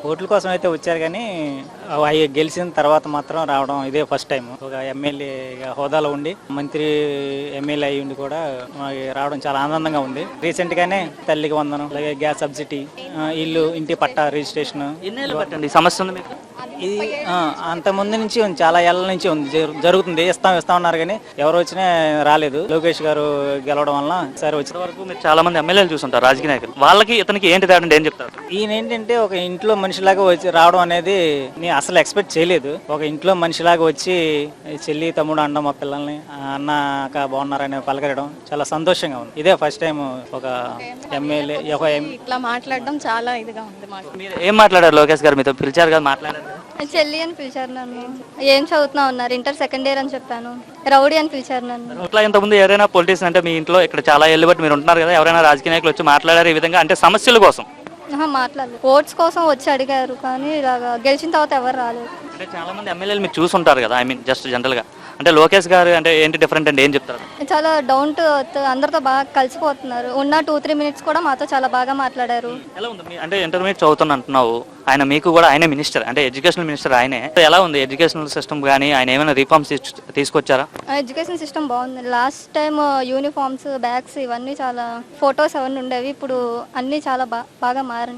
ఓట్ల కోసం అయితే వచ్చారు కానీ అవి గెలిచిన తర్వాత మాత్రం రావడం ఇదే ఫస్ట్ టైం. ఒక ఎమ్మెల్యే హోదాలో ఉండి మంత్రి ఎమ్మెల్యే అయ్యి ఉండి కూడా మాకు రావడం చాలా ఆనందంగా ఉంది. రీసెంట్ గానే తల్లికి వందనం, అలాగే గ్యాస్ సబ్సిడీ, ఇల్లు ఇంటి పట్టా రిజిస్ట్రేషన్. ఎన్నేళ్ళు పట్టండి ఈ సమస్య ఉంది మీకు? ఇది అంత ముందు నుంచి ఉంది, చాలా ఏళ్ల నుంచి ఉంది, జరుగుతుంది. ఇస్తా ఉన్నారు కానీ ఎవరు వచ్చినా రాలేదు. లోకేష్ గారు గెలవడం వలన సరే వచ్చిన వరకు మీరు చాలా మంది ఎమ్మెల్యేలు చూసుంటారు రాజకీయ నాయకులు, వాళ్ళకి ఇతనికి ఏంటి తేడా ఏం చెప్తారు? ఈయన ఏంటంటే ఒక ఇంట్లో మనిషిలాగా వచ్చి రావడం అనేది నేను అసలు ఎక్స్పెక్ట్ చేయలేదు. ఒక ఇంట్లో మనిషిలాగా వచ్చి చెల్లి తమ్ముడు అన్న మా పిల్లల్ని అన్న అక్క బాగున్నారని పలకరడం చాలా సంతోషంగా ఉంది. ఇదే ఫస్ట్ టైం ఒక ఎమ్మెల్యే ఇట్లా మాట్లాడడం చాలా ఇదిగా ఉంది మాకు. మీరు ఏం మాట్లాడారు? లోకేష్ గారు మీతో పిలిచారు కదా, మాట్లాడారు కదా? చెల్లి అని పిలిచారు నన్ను. ఏం చదువుతున్నావు అన్నారు. ఇంటర్ సెకండ్ ఇయర్ అని చెప్పాను. రౌడీ అని పిలిచారు నన్ను. అట్లా ఇంతకుముందు ఎవరైనా పొలిటీషియన్ అంటే మీ ఇంట్లో ఇక్కడ చాలా ఏళ్ళు బట్టి మీరు ఉంటున్నారు కదా, ఎవరైనా రాజకీయ నాయకులు వచ్చి మాట్లాడారు ఈ విధంగా, అంటే సమస్యల కోసం? మాట్లాడలేదు. ఓట్స్ కోసం వచ్చి అడిగారు కానీ ఇలాగా గెలిచిన తర్వాత ఎవరు రాలేదు. అంటే చాలా మంది ఎమ్మెల్యేలు మీరు చూసుంటారు కదా, ఐ మీన్ జస్ట్ జనరల్ గా, అంటే లోకేష్ గారు అంటే ఏంటి డిఫరెంట్ అంటే ఏం చెప్తారు? చాలా డౌన్ టు ఎర్త్, అందరితో బాగా కలిసిపోతున్నారు. ఉన్న 2-3 minutes కూడా మాతో చాలా బాగా మాట్లాడారు. ఎలా ఉంది అంటే ఇంటర్మీడియట్ చదువుతున్నా అంటున్నావు, ఆయన మీకు కూడా ఆయనే మినిస్టర్, అంటే ఎడ్యుకేషనల్ మినిస్టర్ ఆయనే. ఎలా ఉంది ఎడ్యుకేషనల్ సిస్టమ్ కానీ, ఆయన ఏమైనా రిఫార్మ్స్ తీసుకొచ్చారా? ఎడ్యుకేషన్ సిస్టమ్ బాగుంది. లాస్ట్ టైం యూనిఫామ్స్, బ్యాగ్స్ ఇవన్నీ చాలా ఫొటోస్ అవన్నీ ఉండేవి. ఇప్పుడు అన్నీ చాలా బాగా మారినాయి.